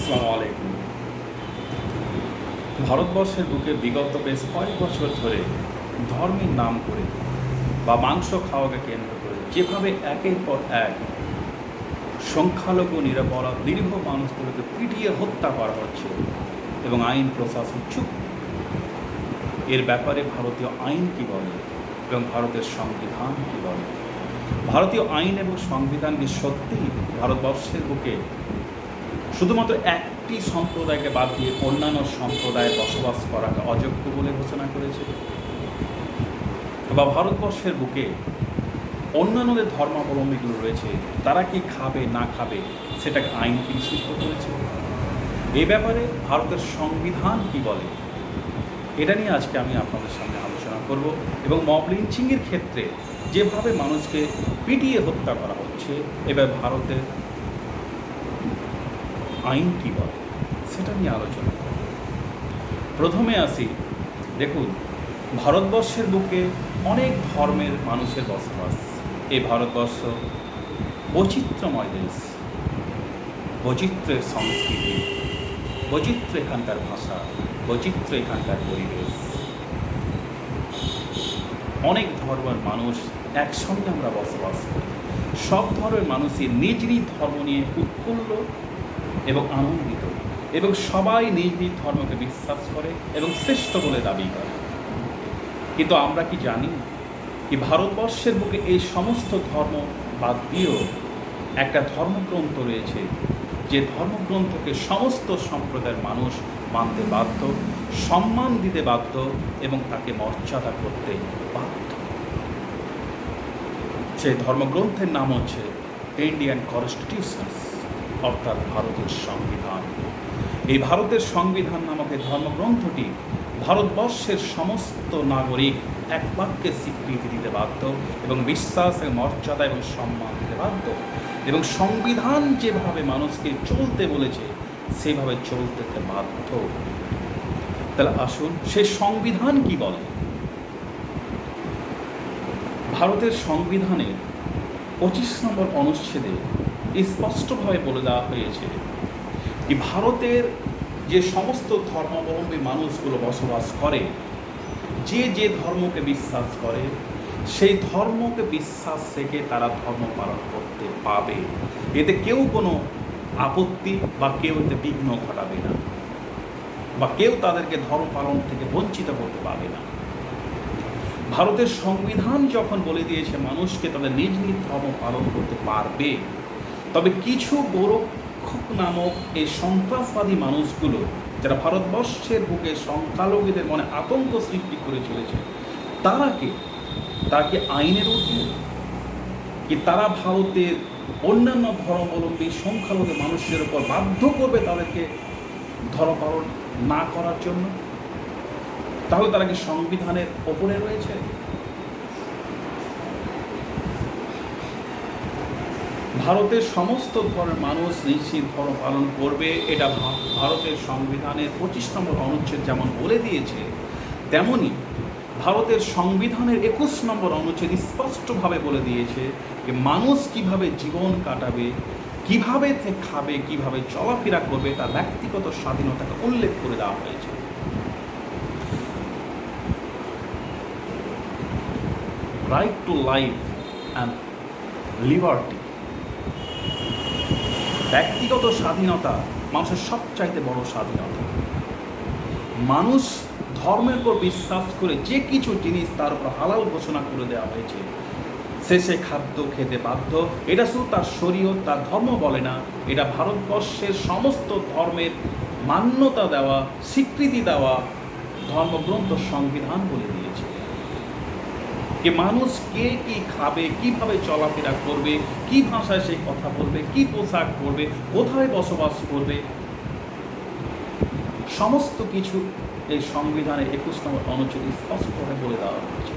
আসসালামু আলাইকুম। ভারতবর্ষের বুকে বিগত বেশ কয়েক বছর ধরে ধর্মের নাম করে বা মাংস খাওয়াকে কেন্দ্র করে যেভাবে একের পর এক সংখ্যালঘু নিরপরাধ নিরীহ মানুষগুলোকে পিটিয়ে হত্যা করা হচ্ছে এবং আইন প্রশাসন চুপ, এর ব্যাপারে ভারতীয় আইন কী বলে এবং ভারতের সংবিধান কী বলে? ভারতীয় আইন এবং সংবিধান কি সত্যিই ভারতবর্ষের বুকে শুধুমাত্র একটি সম্প্রদায়কে বাদ দিয়ে অন্যান্য সম্প্রদায়ে বসবাস করাকে অযোগ্য বলে ঘোষণা করেছে? বা ভারতবর্ষের বুকে অন্যান্য যে ধর্মাবলম্বীগুলো রয়েছে তারা কি খাবে না খাবে সেটাকে আইন কি নিষিদ্ধ করেছে? এই ব্যাপারে ভারতের সংবিধান কি বলে, এটা নিয়ে আজকে আমি আপনাদের সামনে আলোচনা করব। এবং মব লিঞ্চিংয়ের ক্ষেত্রে যেভাবে মানুষকে পিটিয়ে হত্যা করা হচ্ছে, এবার ভারতের আইন কী বলে সেটা নিয়ে আলোচনা করব। প্রথমে আসি, দেখুন, ভারতবর্ষের বুকে অনেক ধর্মের মানুষের বসবাস। এই ভারতবর্ষ বৈচিত্র্যময় দেশ, বৈচিত্র্যের সংস্কৃতি, বৈচিত্র্য এখানকার ভাষা, বৈচিত্র্য এখানকার পরিবেশ, অনেক ধর্মের মানুষ একসঙ্গে আমরা বসবাস করি। সব ধর্মের মানুষই নিজ নিজ ধর্ম নিয়ে উৎফুল্ল এবং আনন্দিত, এবং সবাই নিজ নিজ ধর্মকে বিশ্বাস করে এবং শ্রেষ্ঠ বলে দাবি করে। কিন্তু আমরা কি জানি কি ভারতবর্ষের বুকে এই সমস্ত ধর্ম বাদ দিয়েও একটা ধর্মগ্রন্থ রয়েছে, যে ধর্মগ্রন্থকে সমস্ত সম্প্রদায়ের মানুষ মানতে বাধ্য, সম্মান দিতে বাধ্য এবং তাকে মর্যাদা করতে বাধ্য। সেই ধর্মগ্রন্থের নাম হচ্ছে ইন্ডিয়ান কনস্টিটিউশন, অর্থাৎ ভারতের সংবিধান। এই ভারতের সংবিধান নামক এই ধর্মগ্রন্থটি ভারতবর্ষের সমস্ত নাগরিক এক বাক্যে স্বীকৃতি দিতে বাধ্য এবং বিশ্বাস এবং মর্যাদা এবং সম্মান দিতে বাধ্য, এবং সংবিধান যেভাবে মানুষকে চলতে বলেছে সেভাবে চলতে বাধ্য। তাহলে আসুন, সেই সংবিধান কি বলে? ভারতের সংবিধানের 25 নম্বর অনুচ্ছেদে স্পষ্টভাবে বলে দেওয়া হয়েছে কি ভারতের যে সমস্ত ধর্মাবলম্বী মানুষগুলো বসবাস করে, যে যে ধর্মকে বিশ্বাস করে সেই ধর্মকে বিশ্বাস থেকে তারা ধর্ম পালন করতে পাবে। এতে কেউ কোনো আপত্তি বা কেউ এতে বিঘ্ন ঘটাবে না, বা কেউ তাদেরকে ধর্ম পালন থেকে বঞ্চিত করতে পারবে না। ভারতের সংবিধান যখন বলে দিয়েছে মানুষকে তাদের নিজ নিজ ধর্ম পালন করতে পারবে, তবে কিছু গোরক্ষক নামক এই সন্ত্রাসবাদী মানুষগুলো যারা ভারতবর্ষের বুকে সংখ্যালঘুদের মনে আতঙ্ক সৃষ্টি করে চলেছে, তারা কি আইনের অধীনে? কি তারা ভারতের অন্যান্য ধর্মাবলম্বী সংখ্যালঘু মানুষের উপর বাধ্য করবে তাদেরকে ধর্ম পালন না করার জন্য? তাহলে তারা কি সংবিধানের ওপরে রয়েছে? ভারতের সমস্ত ধর্মের মানুষ নিশ্চিত ধর্ম পালন করবে, এটা ভারতের সংবিধানের 25 নম্বর অনুচ্ছেদ যেমন বলে দিয়েছে, তেমনি ভারতের সংবিধানের 21 নম্বর অনুচ্ছেদ স্পষ্টভাবে বলে দিয়েছে যে মানুষ কিভাবে জীবন কাটাবে, কিভাবে খাবে, কিভাবে চলাফেরা করবে, তার ব্যক্তিগত স্বাধীনতাকে উল্লেখ করে দেওয়া হয়েছে। Right to life and liberty, ব্যক্তিগত স্বাধীনতা মানুষের সবচাইতে বড় স্বাধীনতা। মানুষ ধর্মের উপর বিশ্বাস করে যে কিছু জিনিস তার উপর হালাল ঘোষণা করে দেওয়া হয়েছে, সে খাদ্য খেতে বাধ্য। এটা শুধু তার শরীয়ত, তার ধর্ম বলে না, এটা ভারতবর্ষের সমস্ত ধর্মের মান্যতা দেওয়া, স্বীকৃতি দেওয়া ধর্মগ্রন্থ সংবিধান বলে দিয়েছে যে মানুষ কে কি খাবে, কিভাবে চলাফেরা করবে, কি ভাষায় সে কথা বলবে, কি পোশাক পরবে, কোথায় বসবাস করবে, সমস্ত কিছু এই সংবিধানের 21 নম্বর অনুচ্ছেদ স্পষ্টভাবে বলে দেওয়া হয়েছে।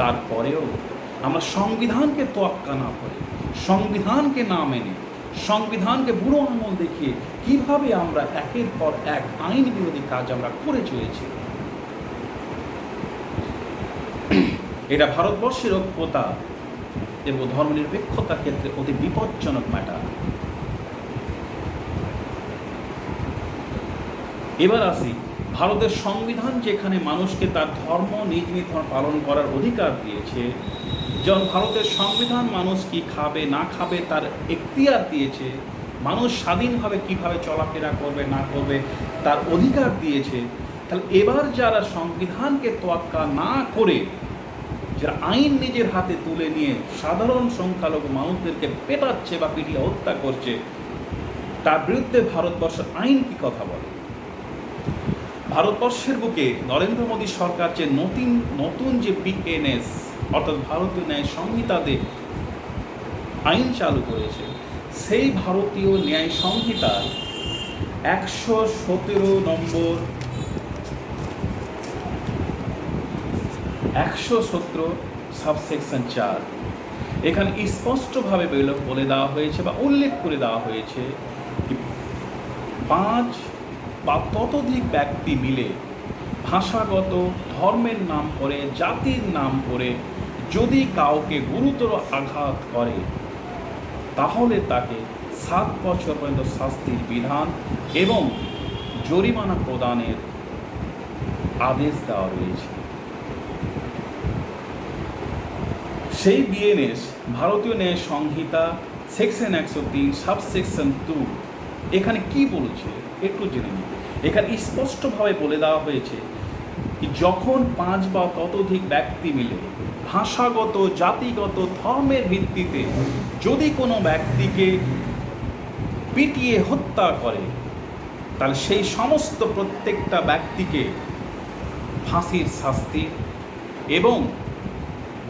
তারপরেও আমরা সংবিধানকে তোয়াক্কা না করে, সংবিধানকে না মেনে, সংবিধানকে বুড়ো আঙুল দেখিয়ে কিভাবে আমরা একের পর এক আইন বিরোধী কাজ আমরা করে চলেছি। এটা ভারতবর্ষের ঐক্যতা এবং ধর্মনিরপেক্ষতার ক্ষেত্রে অতি বিপজ্জনক ম্যাটার। এবার আসি, ভারতের সংবিধান যেখানে মানুষকে তার ধর্ম নিজ নিজ ধর্ম পালন করার অধিকার দিয়েছে, যেমন ভারতের সংবিধান মানুষ কি খাবে না খাবে তার এখতিয়ার দিয়েছে, মানুষ স্বাধীনভাবে কিভাবে চলাফেরা করবে না করবে তার অধিকার দিয়েছে, তাহলে এবার যারা সংবিধানকে তোয়াক্কা না করে যারা আইন নিজের হাতে তুলে নিয়ে সাধারণ সংখ্যালঘু মানুষদেরকে পেটাচ্ছে বা পিটিয়ে হত্যা করছে, তার বিরুদ্ধে ভারতবর্ষের আইন কি কথা বলে? ভারতবর্ষের বুকে নরেন্দ্র মোদী সরকার যে নতুন যে বিএনএস অর্থাৎ ভারতীয় ন্যায় সংহিতাতে আইন চালু করেছে, সেই ভারতীয় ন্যায় সংহিতার 117 নম্বর 117 সাবসেকশন 4 এখানে স্পষ্টভাবে বলে দেওয়া হয়েছে বা উল্লেখ করে দেওয়া হয়েছে 5 বা ততোধিক ব্যক্তি মিলে ভাষাগত ধর্মের নাম করে জাতির নাম করে যদি কাউকে গুরুতর আঘাত করে তাহলে তাকে 7 বছর পর্যন্ত শাস্তির বিধান এবং জরিমানা প্রদানের আদেশ দেওয়া রয়েছে। সেই বিএনএস ভারতীয় ন্যায় সংহিতা সেকশন 103 সাবসেকশন 2 এখানে কি বলছে একটু জেনে নিন। এখানে স্পষ্টভাবে বলে দেওয়া হয়েছে যখন 5 বা ততোধিক ব্যক্তি মিলে ভাষাগত জাতিগত ধর্মের ভিত্তিতে যদি কোনো ব্যক্তিকে পিটিয়ে হত্যা করে তাহলে সেই সমস্ত প্রত্যেকটা ব্যক্তিকে ফাঁসির শাস্তি এবং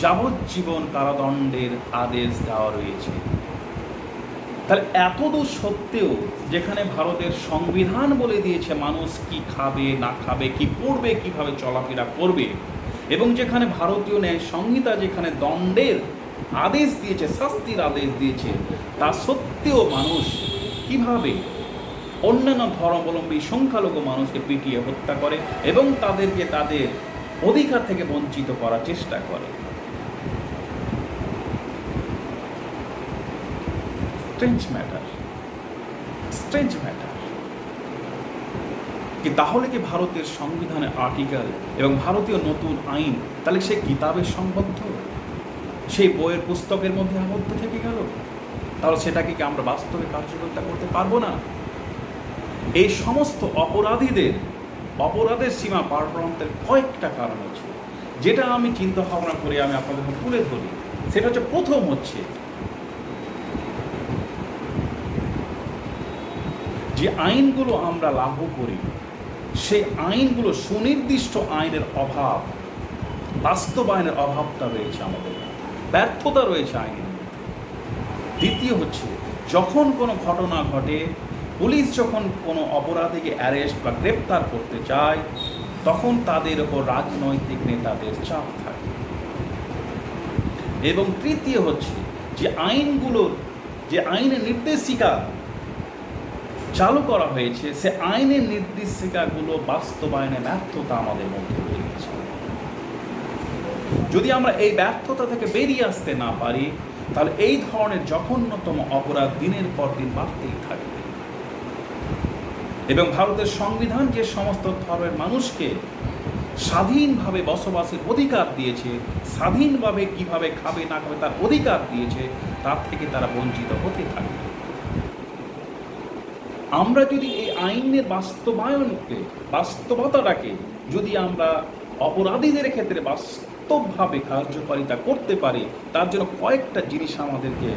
যাবজ্জীবন কারাদণ্ডের আদেশ দেওয়া রয়েছে। তাহলে এতদূর সত্ত্বেও যেখানে ভারতের সংবিধান বলে দিয়েছে মানুষ কি খাবে না খাবে, কি পড়বে, কিভাবে চলাফেরা করবে, এবং যেখানে ভারতীয় ন্যায় সংহিতা যেখানে দণ্ডের আদেশ দিয়েছে, শাস্তির আদেশ দিয়েছে, তা সত্ত্বেও মানুষ কিভাবে অন্যান্য ধর্মাবলম্বী সংখ্যালঘু মানুষকে পিটিয়ে হত্যা করে এবং তাদেরকে তাদের অধিকার থেকে বঞ্চিত করার চেষ্টা করে। স্ট্রেঞ্জ ম্যাটার কি তাহলে কি ভারতের সংবিধানের আর্টিকেল এবং ভারতীয় নতুন আইন তাহলে সে কিতাবের সংবদ্ধ, সেই বইয়ের পুস্তকের মধ্যে আবদ্ধ থেকে গেল? তাহলে সেটাকে কি আমরা বাস্তবে কার্যকরিতা করতে পারবো না? এই সমস্ত অপরাধের সীমা পার প্রান্তের কয়েকটা কারণ আছে, যেটা আমি চিন্তা ভাবনা করে আমি আপনাদের তুলে ধরি। সেটা হচ্ছে, প্রথম হচ্ছে যে আইনগুলো আমরা লাগু করি সেই আইনগুলো সুনির্দিষ্ট আইনের অভাব, বাস্তবায়নের অভাবটা রয়েছে, আমাদের ব্যর্থতা রয়েছে আইনের। দ্বিতীয় হচ্ছে, যখন কোনো ঘটনা ঘটে, পুলিশ যখন কোনো অপরাধীকে অ্যারেস্ট বা গ্রেপ্তার করতে চায় তখন তাদের ওপর রাজনৈতিক নেতাদের চাপ থাকে। এবং তৃতীয় হচ্ছে যে আইনের নির্দেশিকা চালু করা হয়েছে সে আইনের নির্দেশিকাগুলো বাস্তবায়নে ব্যর্থতা আমাদের মধ্যে রয়েছে। যদি আমরা এই ব্যর্থতা থেকে বেরিয়ে আসতে না পারি তাহলে এই ধরনের জঘন্যতম অপরাধ দিনের পর দিন বাড়তেই থাকবে। এবং ভারতের সংবিধান যে সমস্ত ধর্মের মানুষকে স্বাধীনভাবে বসবাসের অধিকার দিয়েছে, স্বাধীনভাবে কিভাবে খাবে না খাবে তার অধিকার দিয়েছে, তার থেকে তারা বঞ্চিত হতে থাকবে। আমরা যদি এই আইনের বাস্তবতাটাকে যদি আমরা অপরাধীদের ক্ষেত্রে বাস্তবভাবে কার্যকারিতা করতে পারি, তার জন্য কয়েকটা জিনিস আমাদেরকে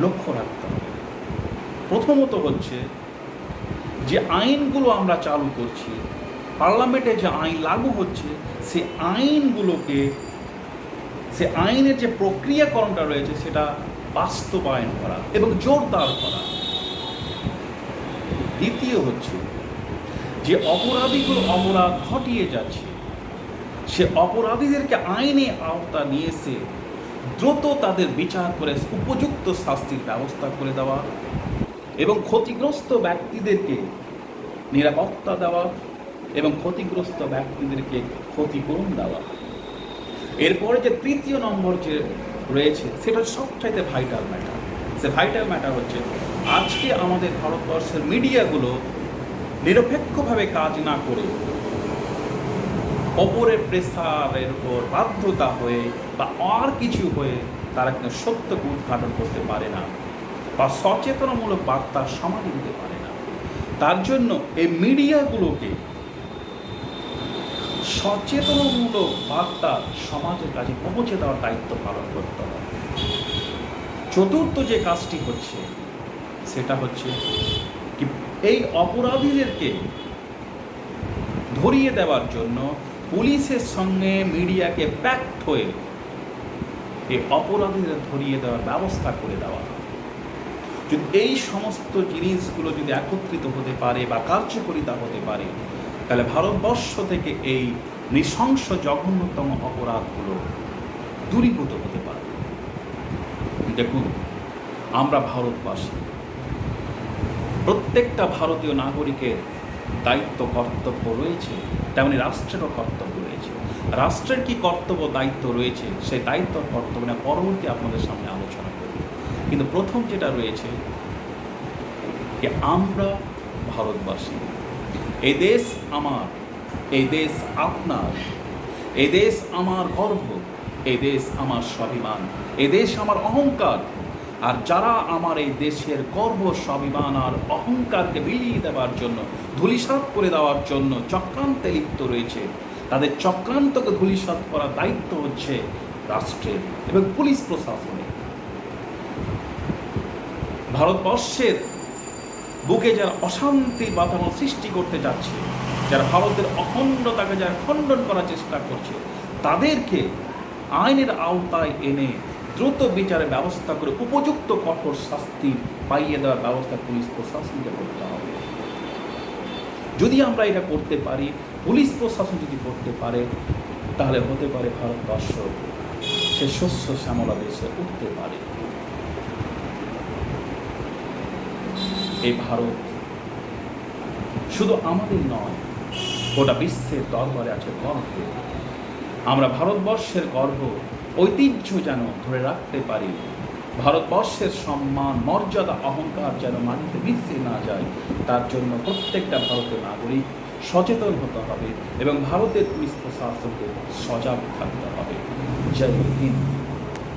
লক্ষ্য রাখতে হবে। প্রথমত হচ্ছে যে আইনগুলো আমরা চালু করছি, পার্লামেন্টে যে আইন লাগু হচ্ছে, সে আইনের যে প্রক্রিয়াকরণটা রয়েছে সেটা বাস্তবায়ন করা এবং জোরদার করা। দ্বিতীয় হচ্ছে যে অপরাধীগুলো অপরাধ ঘটিয়ে যাচ্ছে সে অপরাধীদেরকে আইনে আওতা নিয়ে এসে দ্রুত তাদের বিচার করে উপযুক্ত শাস্তির ব্যবস্থা করে দেওয়া এবং ক্ষতিগ্রস্ত ব্যক্তিদেরকে নিরাপত্তা দেওয়া এবং ক্ষতিগ্রস্ত ব্যক্তিদেরকে ক্ষতিপূরণ দেওয়া। এরপরে যে তৃতীয় নম্বর যে রয়েছে সেটা সবচাইতে ভাইটাল ম্যাটার। সে ভাইটাল ম্যাটার হচ্ছে আজকে আমাদের ভারতবর্ষের মিডিয়াগুলো নিরপেক্ষভাবে কাজ না করে অপরের প্রেসারের উপর বাধ্যতা হয়ে বা আর কিছু হয়ে তারা কিন্তু সত্যকে উদ্ঘাটন করতে পারে না বা সচেতনমূলক বার্তা সমাজে দিতে পারে না। তার জন্য এই মিডিয়াগুলোকে সচেতনমূলক বার্তা সমাজের কাছে পৌঁছে দেওয়ার দায়িত্ব পালন করতে হবে। চতুর্থ যে কাজটি হচ্ছে সেটা হচ্ছে কি, এই অপরাধীদেরকে ধরিয়ে দেওয়ার জন্য পুলিশের সঙ্গে মিডিয়াকে প্যাক্ট হয়ে এই অপরাধীদের ধরিয়ে দেওয়ার ব্যবস্থা করে দেওয়া। যদি এই সমস্ত জিনিসগুলো যদি একত্রিত হতে পারে বা কার্যকরিতা হতে পারে, তাহলে ভারতবর্ষ থেকে এই নৃশংস জঘন্যতম অপরাধগুলো দূরীভূত হতে পারে। দেখুন, আমরা ভারতবাসী, প্রত্যেকটা ভারতীয় নাগরিকের দায়িত্ব কর্তব্য রয়েছে, তেমনি রাষ্ট্রেরও কর্তব্য রয়েছে। রাষ্ট্রের কি কর্তব্য দায়িত্ব রয়েছে, সেই দায়িত্ব কর্তব্য না পরবর্তী আপনাদের সামনে আলোচনা করব। কিন্তু প্রথম যেটা রয়েছে যে আমরা ভারতবাসী, এই দেশ আমার, এই দেশ আপনার, এই দেশ আমার গর্ব, এই দেশ আমার স্বাভিমান, এই দেশ আমার অহংকার। আর যারা আমার এই দেশের গর্ব, স্বাভিমান আর অহংকারকে বিলিয়ে দেওয়ার জন্য, ধূলিসাৎ করে দেওয়ার জন্য চক্রান্তে লিপ্ত রয়েছে, তাদের চক্রান্তকে ধূলিসাৎ করার দায়িত্ব হচ্ছে রাষ্ট্রের এবং পুলিশ প্রশাসনের। ভারতবর্ষের বুকে যারা অশান্তি বাতাবরণ সৃষ্টি করতে যাচ্ছে, যারা ভারতের অখণ্ডতাকে যারা খণ্ডন করার চেষ্টা করছে, তাদেরকে আইনের আওতায় এনে দ্রুত বিচারের ব্যবস্থা করে উপযুক্ত কঠোর শাস্তি পাইয়ে দেওয়ার ব্যবস্থা পুলিশ প্রশাসনকে করতে হবে। যদি আমরা এটা করতে পারি, পুলিশ প্রশাসন যদি করতে পারে, তাহলে হতে পারে ভারতবর্ষ সে শস্য শ্যামলা দেশে উঠতে পারে। এই ভারত শুধু আমাদের নয়, গোটা বিশ্বের দরবারে আছে গর্ব। আমরা ভারতবর্ষের গর্ব, ঐতিহ্য যেন ধরে রাখতে পারি, ভারতবর্ষের সম্মান, মর্যাদা, অহংকার যেন মাটিতে মিশে না যায়, তার জন্য প্রত্যেকটা ভারতীয় নাগরিক সচেতন হতে হবে এবং ভারতের পুলিশ প্রশাসনকে সজাগ থাকতে হবে। জয় হিন্দ।